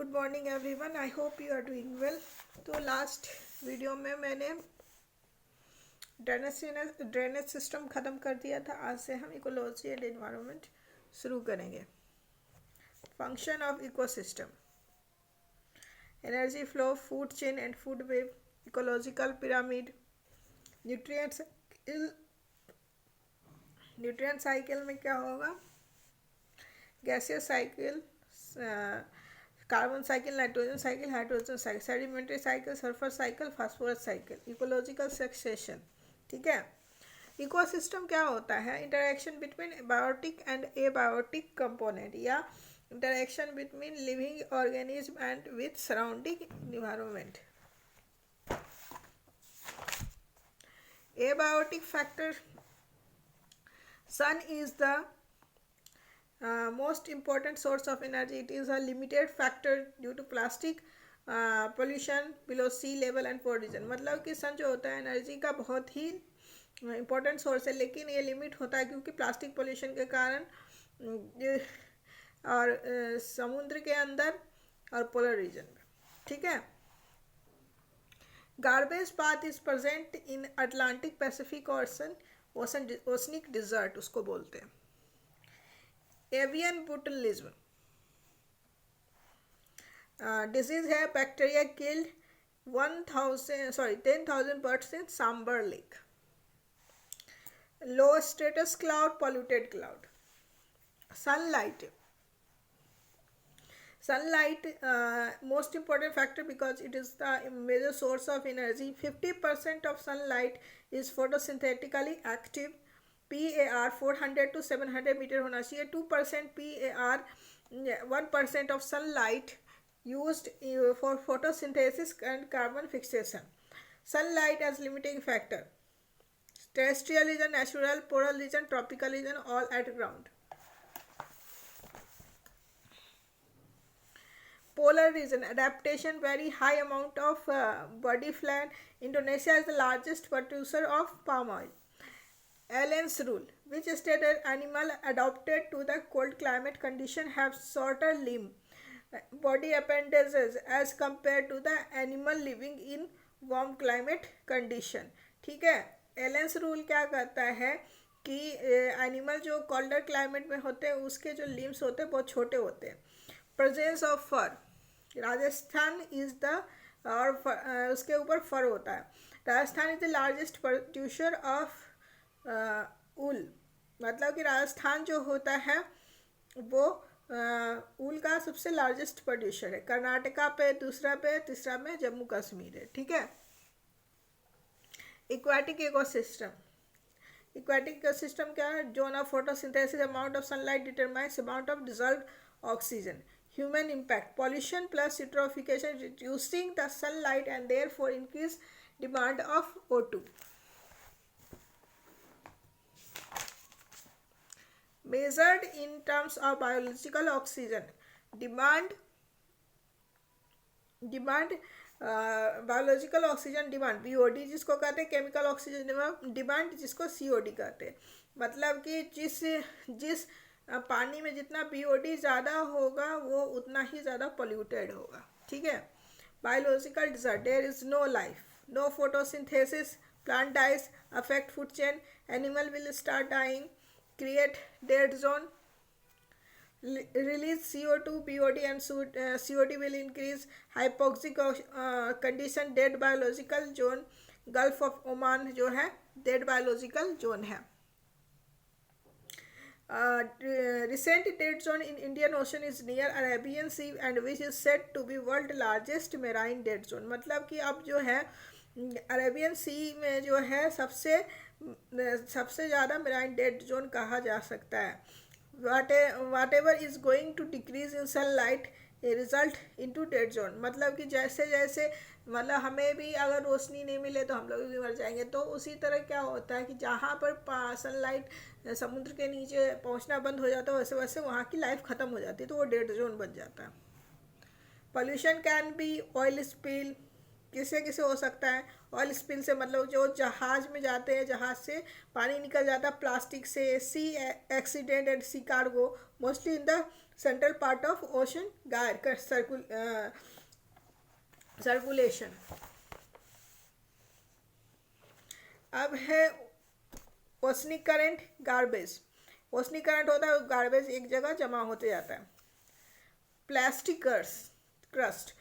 Good morning everyone, I hope you are doing well. तो last video में मैंने drainage system ख़त्म कर दिया था। आज से हम इकोलॉजी एंड एनवायरनमेंट शुरू करेंगे। Function of ecosystem, energy flow, food chain and food web, ecological pyramid, nutrient cycle में क्या होगा, gaseous cycle, carbon cycle, nitrogen cycle, hydrogen cycle, sedimentary cycle, sulphur cycle, phosphorus cycle, ecological succession. ठीक है। Ecosystem क्या होता है? Interaction between biotic and abiotic component या interaction between living organism and with surrounding environment. Abiotic factor, sun is the most important source of energy. It is a limited factor due to plastic pollution below sea level and poor region. मतलब कि सन जो होता है energy का बहुत ही important source है, लेकिन ये लिमिट होता है क्योंकि प्लास्टिक पोल्यूशन के कारण और समुद्र के अंदर और पोलर रीजन में। ठीक है। Garbage path is present in Atlantic Pacific oceanic desert उसको बोलते हैं। एवियन बोटुलिज्म डिजीज है, bacteria killed 10,000 birds in Sambhar lake. Low status cloud, polluted cloud. Sunlight, most important factor because it is the major source of energy. 50% of sunlight is photosynthetically active. PAR 400 to 700 metre होना चाहिए। 2% PAR, 1% of sunlight used for photosynthesis and carbon fixation. Sunlight as limiting factor. Terrestrial region, natural, polar region, tropical region, all at ground. Polar region, adaptation, very high amount of body fat. Indonesia is the largest producer of palm oil. Allen's rule, which stated animal adapted to the cold climate condition have shorter limb body appendages as compared to the animal living in warm climate condition. ठीक है। एलेंस rule क्या कहता है कि animal जो colder climate में होते हैं उसके जो लिम्स होते हैं बहुत छोटे होते हैं। Presence of fur, Rajasthan is the और उसके ऊपर फर होता है। Rajasthan is the largest producer of wool, मतलब कि राजस्थान जो होता है वो ऊल का सबसे लार्जेस्ट प्रोड्यूसर है। कर्नाटका पे दूसरा पे, तीसरा में जम्मू कश्मीर है। ठीक है। इक्वेटिक इकोसिस्टम, इक्वेटिक इकोसिस्टम क्या है? Zone of photosynthesis, amount of sunlight determines amount of dissolved oxygen. Human impact, pollution plus eutrophication reducing the sunlight and therefore increase demand of O2. Measured in terms of biological oxygen demand, biological oxygen demand BOD जिसको कहते हैं, chemical oxygen demand जिसको COD कहते हैं। मतलब कि जिस पानी में जितना BOD ज़्यादा होगा वो उतना ही ज़्यादा पोल्यूटेड होगा। ठीक है। Biological desert, there is no life, no photosynthesis, plant dies, affect food chain, animal will start dying, create dead zone, release CO2, BOD and COD will increase, hypoxic condition, dead biological zone. Gulf of Oman जो है dead biological zone है। Recent dead zone in Indian Ocean is near Arabian Sea and which is said to be world largest marine dead zone। मतलब कि अब जो है Arabian सी में जो है सबसे ज़्यादा मेराइन डेड जोन कहा जा सकता है। whatever is going to decrease in sunlight result into dead zone, मतलब कि जैसे जैसे मतलब हमें भी अगर रोशनी नहीं मिले तो हम लोग भी मर जाएंगे। तो उसी तरह क्या होता है कि जहाँ पर सनलाइट समुद्र के नीचे पहुँचना बंद हो जाता है वैसे वैसे वहाँ की लाइफ ख़त्म हो जाती है, तो वो डेड जोन बन जाता है। Pollution can be oil spill, किसे किसे हो सकता है? ऑयल स्पिल से मतलब जो जहाज़ में जाते हैं, जहाज़ से पानी निकल जाता है प्लास्टिक से। Sea accident and sea cargo, mostly in the central part of ocean gyre circulation. अब है oceanic current, garbage. Oceanic current होता है, गार्बेज एक जगह जमा होते जाता है। Plastic crust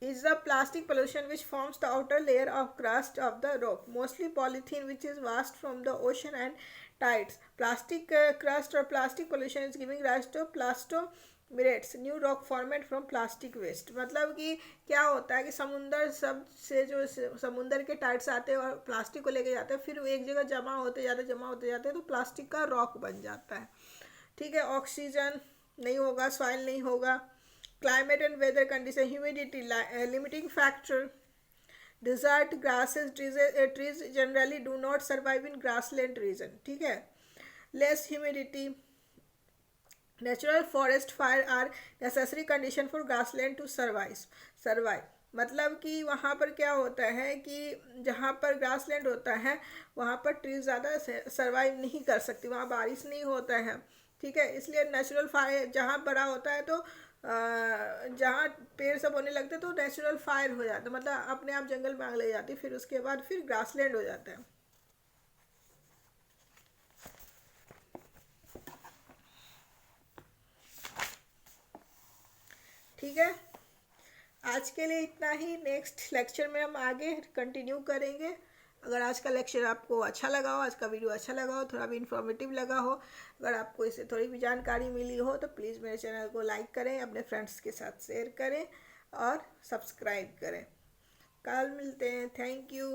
is the plastic pollution which forms the outer layer of crust of the rock, mostly polythene, which is washed from the ocean and tides. Plastic crust or plastic pollution is giving rise to plastogirates, new rock formed from plastic waste। मतलब कि क्या होता है कि समुंदर सब से जो समुंदर के टाइड्स आते हैं और प्लास्टिक को लेके जाते हैं, फिर वो एक जगह जमा होते जाते हैं तो प्लास्टिक का रॉक बन जाता है। ठीक है, ऑक्सीजन नहीं होगा, सॉइल नहीं होगा, climate and weather condition, humidity, limiting factor, desert grasses, trees generally do not survive in grassland region। ठीक है, less humidity, natural forest fire are necessary condition for grassland to survive। मतलब कि वहाँ पर क्या होता है कि जहाँ पर ग्रासलैंड होता है वहाँ पर ट्रीज ज़्यादा सर्वाइव नहीं कर सकती, वहाँ बारिश नहीं होता है। ठीक है, इसलिए नेचुरल फायर जहाँ बड़ा होता है तो जहाँ पेड़ सब होने लगते तो नेचुरल फायर हो जाता है, मतलब अपने आप जंगल में आग लग जाती, फिर उसके बाद फिर ग्रासलैंड हो जाता है। ठीक है, आज के लिए इतना ही। नेक्स्ट लेक्चर में हम आगे कंटिन्यू करेंगे। अगर आज का लेक्चर आपको अच्छा लगा हो, आज का वीडियो अच्छा लगा हो, थोड़ा भी इन्फॉर्मेटिव लगा हो, अगर आपको इससे थोड़ी भी जानकारी मिली हो तो प्लीज़ मेरे चैनल को लाइक करें, अपने फ्रेंड्स के साथ शेयर करें और सब्सक्राइब करें। कल मिलते हैं। Thank you.